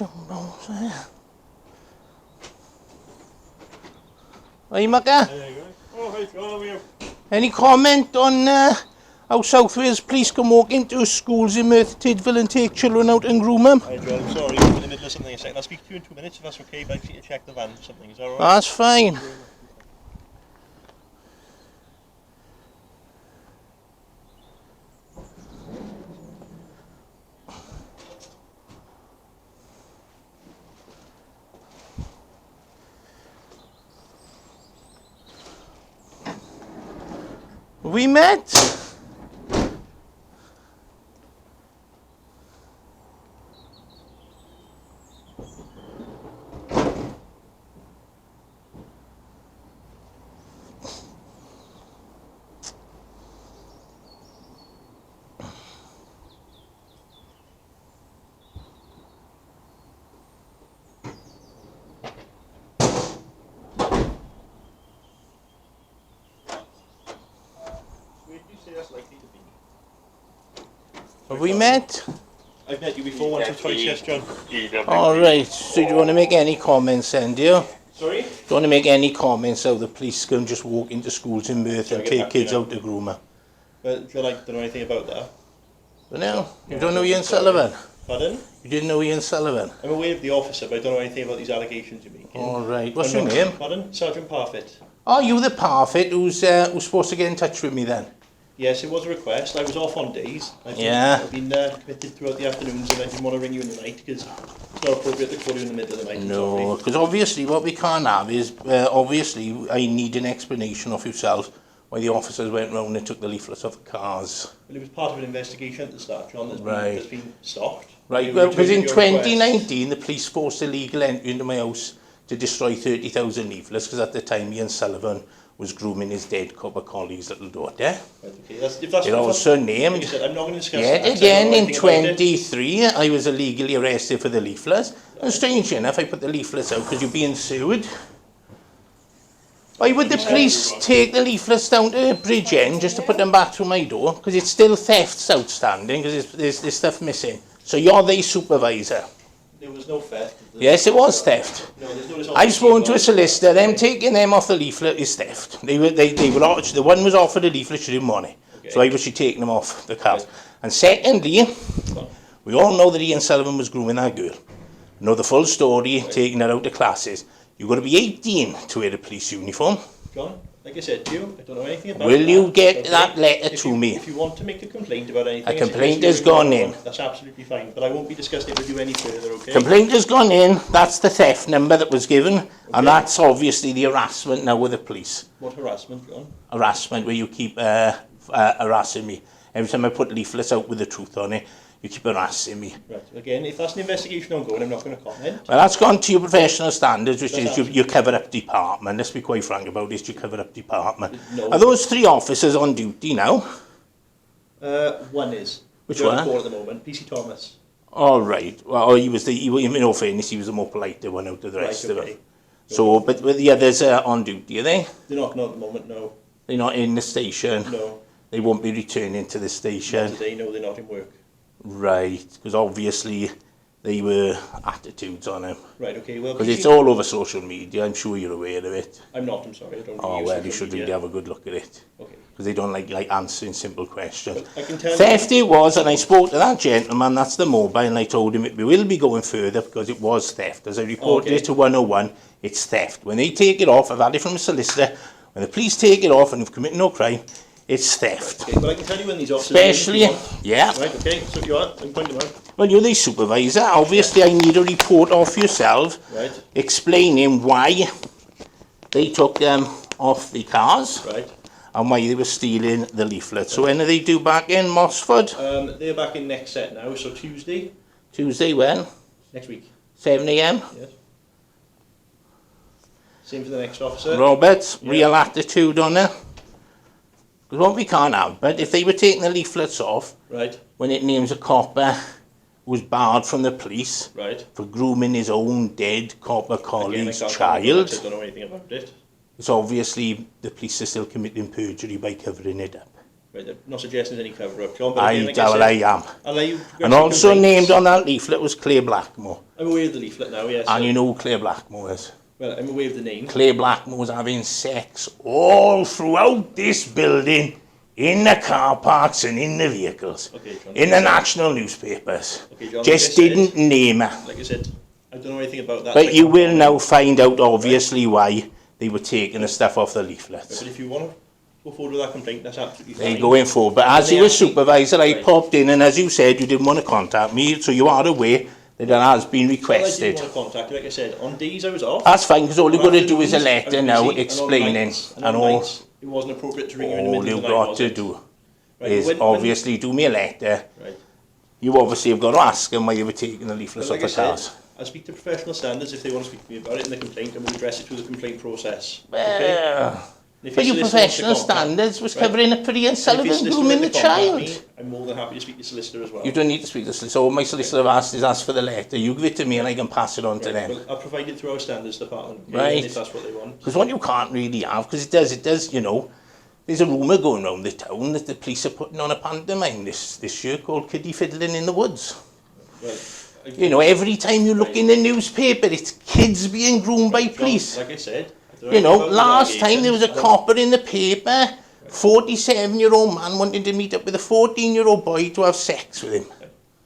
jumbos there. Hey, Macca. Oh, hi, John, how are you? Any comment on how South Wales Police can walk into schools in Merthyr Tydfil and take children out and groom them? Hi, John, I'm sorry, I'm in the middle of something a second. I'll speak to you in 2 minutes if that's okay, but I just need to check the van for something. Is that alright? That's fine. We met. That's likely to be. Have we met? I've met you before, once or twice, yes, John. Alright, so do you want to make any comments then, do you? Sorry? Do you want to make any comments how the police can just walk into schools in Merthyr and take kids out to groom them? Well, John, I don't know anything about that. But no, you don't know Ian Sullivan? Pardon? You didn't know Ian Sullivan? I'm aware of the officer, but I don't know anything about these allegations you're making. Alright, what's your name? Pardon? Sergeant Parfit. Oh, you the Parfit who's supposed to get in touch with me then? Yes, it was a request. I was off on days. I've been committed throughout the afternoons, and I didn't want to ring you in the night because it's not appropriate to call you in the middle of the night. No, because obviously what we can't have is, obviously I need an explanation of yourself why the officers went round and took the leaflets off the cars. Well, it was part of an investigation at the start, John, that's been stopped. Right, well, because in 2019 the police forced illegal entry into my house to destroy 30,000 leaflets because at the time Ian Sullivan was grooming his dead copper collie's little daughter. Right, okay. It also named, like I said, I'm not going to discuss yet that, again in 23 I was illegally arrested for the leaflets. And strangely enough I put the leaflets out because you're being sued. Why would the police take the leaflets down to Bridge End just to put them back through my door? Because it's still thefts outstanding because there's stuff missing. So you're the supervisor. There was no theft. Yes, it was theft. No, there's no I've spoken to a solicitor. Them taking them off the leaflet is theft. They were the one was offered a leaflet, she didn't want it. Okay. So I was taking them off the cars. Right. And secondly, we all know that Ian Sullivan was grooming that girl. Know the full story, right. Taking her out to classes. You've got to be 18 to wear a police uniform. John, like I said to you, I don't know anything about Will you get that letter to me? If you want to make a complaint about anything... A complaint has gone in. That's absolutely fine, but I won't be discussing it with you any further, okay? Complaint has gone in, that's the theft number that was given, okay. And that's obviously the harassment now with the police. What harassment, John? Harassment, where you keep harassing me. Every time I put leaflets out with the truth on it, you keep harassing me. Right, again, if that's an investigation ongoing, I'm not going to comment. Well, that's gone to your professional standards, which is your cover-up department. Let's be quite frank about this, your cover-up department. No. Are those 3 officers on duty now? One is. Which one? At the moment, PC Thomas. All right. Well, in all fairness, he was the more polite one out of the rest of them. So, but the others are on duty, are they? They're not at the moment, no. They're not in the station? No. They won't be returning to the station? Not today, no, they're not in work. Right, because obviously they were attitudes on him. Right, okay, well... Because it's all over social media, I'm sure you're aware of it. I'm not, I'm sorry, I don't... Oh, well, you should really have a good look at it. Okay. Because they don't like answering simple questions. I can tell Theft it was, and I spoke to that gentleman, that's the mobile, and I told him it will be going further because it was theft. As I reported it to 101, it's theft. When they take it off, I've had it from a solicitor, when the police take it off and you've committed no crime, it's theft. Okay, but I can tell you when these officers... Especially, yeah. Right, okay, so you are, I'm pointing out. Well, you're the supervisor. Obviously, I need a report off yourself, right, explaining why they took them off the cars, right, and why they were stealing the leaflets. So when are they due back in, Mossford? They're back in next set now, so Tuesday. Tuesday when? Next week. 7 AM? Yes. Same for the next officer. Roberts, yeah. Real attitude on it. Because what we can't have, but if they were taking the leaflets off, right, when it names a copper who was barred from the police, right, for grooming his own dead copper collie's child, I don't know anything about it. It's obviously the police are still committing perjury by covering it up. Right, I'm not suggesting any cover-up, John, but I again, like I said, am. I'll let you And also named on that leaflet was Claire Blackmore. I'm aware of the leaflet now, yes. And you know who Claire Blackmore is? Well, I'm aware of the name. Claire Blackmore's having sex all throughout this building, in the car parks and in the vehicles, Okay, John, in the national newspapers. Okay, John, Just like I didn't said, name her. Like I said, I don't know anything about that. But you will now find out, obviously, why they were taking the stuff off the But leaflets. if you want to go forward with that complaint, that's absolutely fine. They're going forward. But as they you were actually- supervisor, I Right. popped in, and as you said, you didn't want to contact me, so you are aware that it has been Well, I requested. didn't want to contact you, like I said. On days I was off. That's fine, because all you've got to do is a afternoons, I letter was now busy, explaining, and and on all, nights, it wasn't appropriate to ring you in the all middle of you've the night, got was to it? do Right, is when- obviously do me a letter. Right. You obviously have got to ask them why they were taking the But leaflets like off I the said, cars. I'll speak to professional standards if they want to speak to me about it in the complaint, and we'll address it through the complaint process. Okay? Well, And if but your your solicitor wants to professional contact- standards was right? covering a pretty And if your Sullivan solicitor grooming the wants to contact child. me, I'm more than happy to speak to the solicitor as well. You don't need to speak to the solicitor. All my solicitor have asked is ask for the letter. You give it to me and I can pass it on to Right, them. well, I'll provide it through our standards department, okay, Right. if that's what they want. Because what you can't really have, because it does, you know, there's a rumour going around the town that the police are putting on a pantomime this year called Kiddie Fiddling in the Woods. Well, You know, every time you look in the newspaper, it's kids being groomed by John, police. like I said, I don't You know, about the last time there was a allegations. copper in the paper, 47-year-old man wanting to meet up with a 14-year-old boy to have sex with him.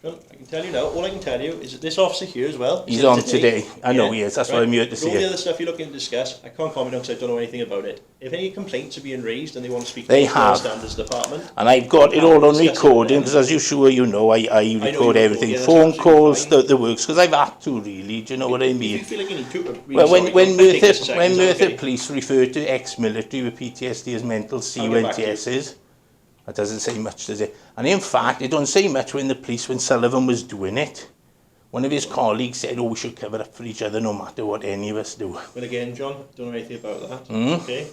John, I can tell you now, all I can tell you is that this officer here as well. He's in on today. I know he is, that's why I'm here to But see all the it. other stuff you're looking to discuss, I can't comment on because I don't know anything about it. If any complaints are being raised and they want to speak They to the have. standards department, And I've got it all on Discuss it recording, with them. because as you sure you know, I you record record, everything. yeah, that's Phone absolutely calls, fine. the works, because I've had to really, do you know what I if you mean? feel like you need to, I'm really Well, sorry, when John, take this a second, is that Merthyr okay? police refer to ex-military with PTSD as mental I'll get back to you. CUNTSs, that doesn't say much, does it? And in fact, it don't say much when the police, when Sullivan was doing it. One of his colleagues said, oh, we should cover up for each other no matter what any of us do. But again, John, don't know anything about that. Mm. Okay?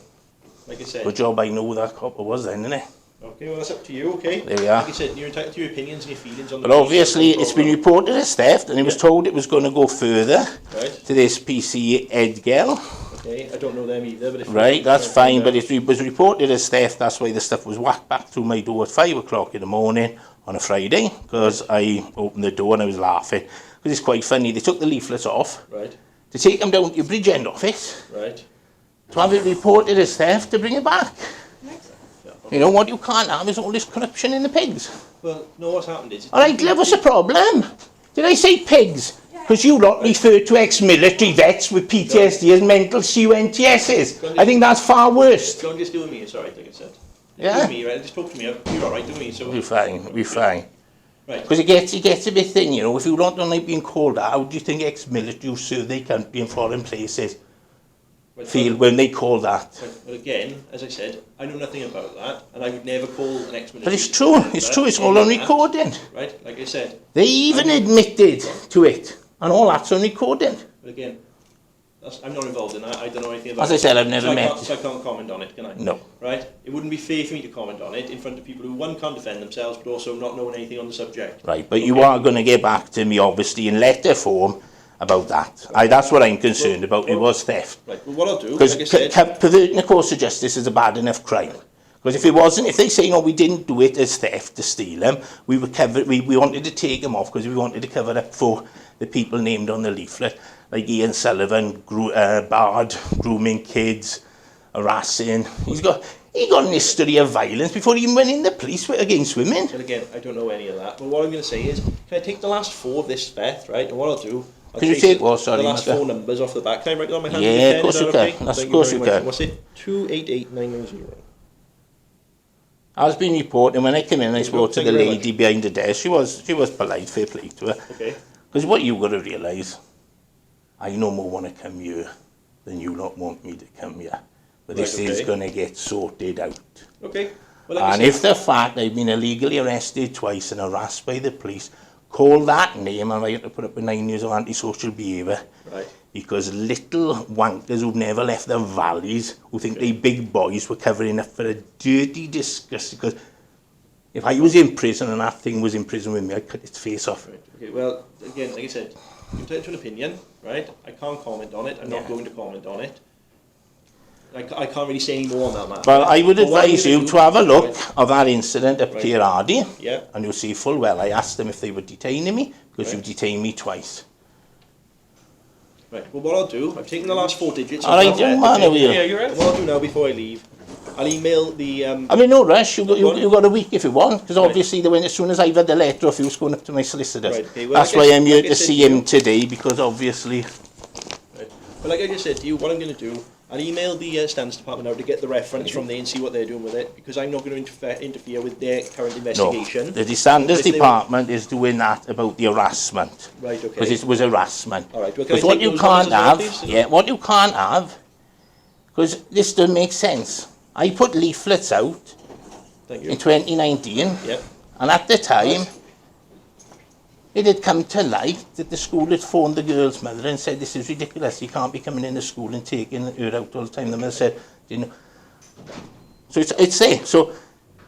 Like I said. Good job I know who that copper was then, innit? Okay, well, that's up to you, okay? There we are. Like I said, you're entitled to your opinions and your feelings on the But obviously, it's been programme. reported as theft, and it was Yeah. told it was going to go further Right, to this PC Ed girl. okay. I don't know them either, but if you Right, want that's to fine, find but out- it was reported as theft. That's why the stuff was whacked back through my door at 5 o'clock in the morning on a Friday, because I opened the door and I was laughing. Because it's quite funny, they took the leaflets off Right, to take them down to your Bridgend office, right. to have it reported as theft, to bring it back. Yeah. You know, what you can't have is all this corruption in the pigs. Well, no, what's happened is... All right, love, what's the problem? Did I say pigs? Because you lot refer to ex-military vets with PTSD as mental CUNTSs. I think that's far worse. Don't just do with me, it's alright, like I said. Yeah? Do with me, right? Just talk to me, you're alright, do me, so... We're fine, we're fine. Right. Because it gets a bit thin, you know. If you don't like being called out, how do you think ex-military who serve their country in foreign places Well, feel when they call that? Well, again, as I said, I know nothing about that, and I would never call an ex-military... But it's true, it's all on recording. Right, like I said. They even admitted to it, and all that's on recording. But again, I'm not involved in that, I don't know anything about it. As I said, I've never met... So I can't comment on it, can I? No. Right? It wouldn't be fair for me to comment on it in front of people who, one, can't defend themselves, but also not knowing anything on the subject. Right, but you are going to get back to me, obviously, in letter form about that. That's what I'm concerned about. It was theft. Right, well, what I'll do, Because like I said... perverting the course of justice is a bad enough crime. Because if it wasn't, if they say, no, we didn't do it as theft to steal them, we wanted to take them off because we wanted to cover up for the people named on the leaflet, like Ian Sullivan, Bard, grooming kids, harassing. He got an history of violence before he even went in the police against women. And again, I don't know any of that, but what I'm going to say is, can I take the last 4 of this theft, right? And what I'll do... I'll Can you chase take what? Sorry, the last Micah. 4 numbers off the back. Can I write it on my hand? Yeah, with a pen? of course Is you that can. okay? Of Thank course very you much. can. What's it? 288990. I was being reported when I came in. I spoke to Thank the you very lady behind the desk. She was polite, fair play to her. Okay. Because what you got to realise, I no more want to come here than you lot want me to come here. But this Right, is okay. going to get sorted out. Okay. Well, like I And said, if the fact I've been illegally arrested twice and harassed by the police, call that name, and I have to put up with 9 years of antisocial behaviour. Right. Because little wankers who've never left the valleys, who think they big boys, were covering up for a dirty, disgusting... Because if I was in prison and that thing was in prison with me, I'd cut its face off. Right. Okay. Well, again, like I said, you're entitled to an opinion, right? I can't comment on it. I'm not Yeah. going to comment on it. I can't really say any more on that matter. Well, I would But what I'm advise gonna you do- to have a look Right. of that incident at Right. Pirardi, Yeah. and you'll see full well I asked them if they were detaining me, because Right. you've detained me twice. Right, well what I'll do, I've taken the last 4 digits. All right, of don't that. matter with you. Yeah, you're right. And what I'll do now before I leave, I'll email the... I mean, no rush, you got a week if you want, because Right. obviously as soon as I've had the letter off you, it's going up to my solicitors. Right, okay, well, That's like why I- I'm here like I to said see to him you- today, because obviously... Right. But like I just said to you, what I'm going to do, I'll email the standards department now to get the reference from there and see what they're doing with it, because I'm not going to interfere with their current No, investigation. the standards If they- department is doing that about the harassment, Right, okay. because it was harassment. All right, well, can I Because what take you those can't numbers as well, have, please? yeah, what you can't have, because this doesn't make sense. I put leaflets out Thank in you. 2019, Yeah. and at the time, Right. it had come to light that the school had phoned the girl's mother and said, this is ridiculous, you can't be coming in the school and taking her out all the time. The mother said, you know. So it's there. So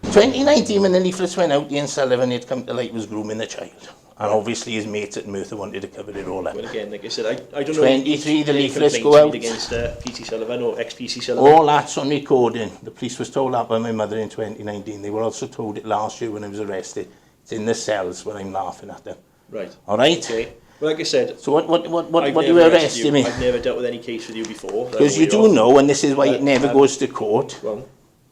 2019, when the leaflets went out, Ian Sullivan had come to light was grooming the child. And obviously his mates at Merthyr wanted to cover it all up. Well, again, like I said, I don't know... 23, the any leaflets complaints go out. made against PC Sullivan or ex-PC Sullivan. All that's on recording. The police was told that by my mother in 2019. They were also told it last year when I was arrested. It's in the cells when I'm laughing at them. Right. All right? Okay. Well, like I said, So what I've do you never arrested me? I've never dealt with any case with you before. Because you do know, and this is why it never goes to court. Well,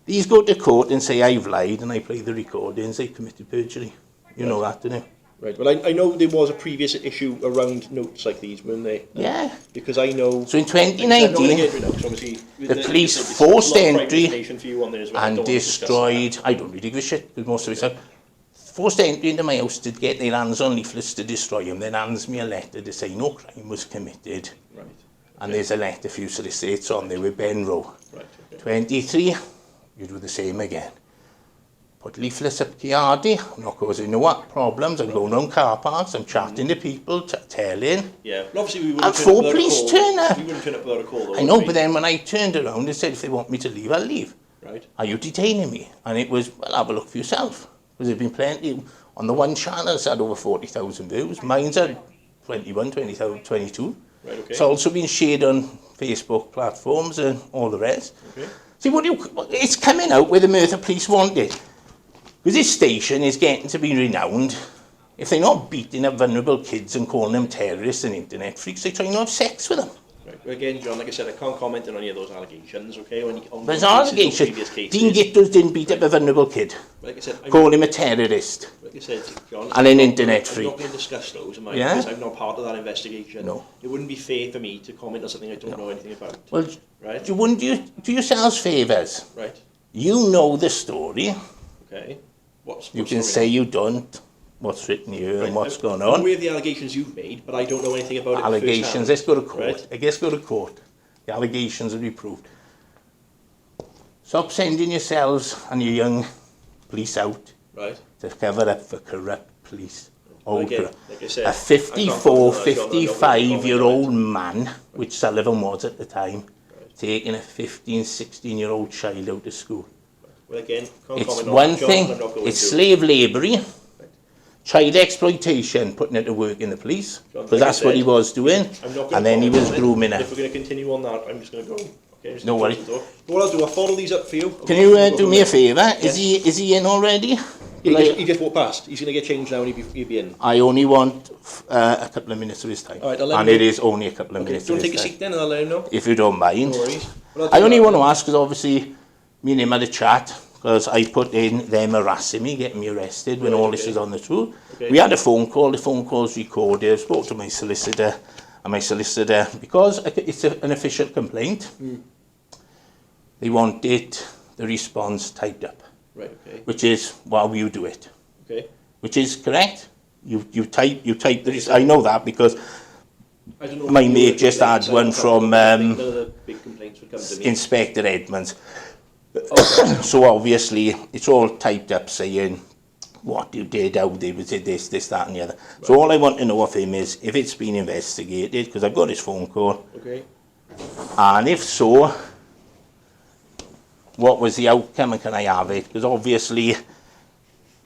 These go to court and say I've lied and I play the recordings, I committed perjury. You know that, don't you? right. Well, I know there was a previous issue around notes like these, weren't there? Yeah. Because I know... So in I'm not gonna 2019, get rid of it, obviously, the police there's forced a lot of private entry information for you on there as well. I and don't want to discuss destroyed, I don't really give a shit, because most of it's out. Forced entry into my house to get their hands on leaflets to destroy them, then hands me a letter to say no crime was committed. that. Right. And there's a letter for you solicitors on there with Ben Rowe. Right. Okay. 23, you do the same again. Put leaflets up Kiardi, I'm not causing no problems, I'm going around car parks, I'm chatting to people, telling. Yeah. Well, obviously, we wouldn't And turn four up without a police call. turn up. We wouldn't turn up without a call, though. I know, would we? but then when I turned around and said if they want me to leave, I'll leave. Right. Are you detaining me? And it was, well, have a look for yourself. Because there's been plenty, on the one channel it's had over 40,000 views, mine's had 21, 20,000, 22. Right, okay. It's also been shared on Facebook platforms and all the rest. Okay. See, it's coming out where the Merthyr Police want it. Because this station is getting to be renowned. If they're not beating up vulnerable kids and calling them terrorists and internet freaks, they're trying to have sex with them. Right. Well, again, John, like I said, I can't comment on any of those allegations, okay? On There's cases or allegations. previous cases. Dean Gitters didn't beat up a vulnerable kid. Like I said, Call him a terrorist. Like I said, John, And an I'm internet not freak. going to discuss those, am I? Yeah? Because I'm not part of that investigation. No. It wouldn't be fair for me to comment on something I don't know anything about. Well, Right? you wouldn't do yourselves favours. Right. You know the story. Okay. You can say you don't. What's written here and what's going I'm on. aware of the allegations you've made, but I don't know anything about it. Allegations. firsthand. Let's go to court. Right. I guess go to court. The allegations will be proved. Stop sending yourselves and your young police out Right. to cover up for corrupt police. Well, Old again, corrupt. like I said, A I can't 54, comment on that, John, I'm not going to 55-year-old comment man, which Sullivan was at the time, taking a 15, 16-year-old child out of school. Well, again, can't It's comment on one that, John, thing, I'm not going it's to. slave labouring, child exploitation, putting her to work in the police, John, because like I that's what he said, was doing, I'm not gonna and then he comment was on it. grooming her. If we're going to continue on that, I'm just going to go. Okay, I'm just No gonna worry. close the door. But what I'll do, I'll follow these up for you. Can you We'll go do from me a there. favour? Yes. Is he in already? He just walked past. He's going to get changed now and he'll be in. I only want a couple of minutes of his time. All right, I'll let And him it know. is only a couple of Okay, do minutes you of want to his take a time. seat then and I'll let him know? If you don't mind. No worries. Well, I'll I do only that. want to ask because obviously me and him had a chat because I put in them harassing me, getting me arrested when Right, all this okay. is on the truth. Okay. We had a phone call, the phone call's recorded, I spoke to my solicitor, and my solicitor, because it's an official complaint, they wanted the response typed up, Right, okay. which is how you do it, Okay. which is correct. You type the, I know that because I don't know My if you mate were just complaints, had I one don't from, know. None of the big complaints would come to me. Inspector Edmonds. Okay. So obviously it's all typed up saying what you did, how they did this, that and the other. So all I want to know of him is if it's been investigated, because I've got his phone call, Okay. and if so, what was the outcome and can I have it? Because obviously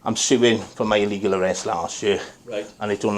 I'm suing for my illegal arrest last year, Right. and I don't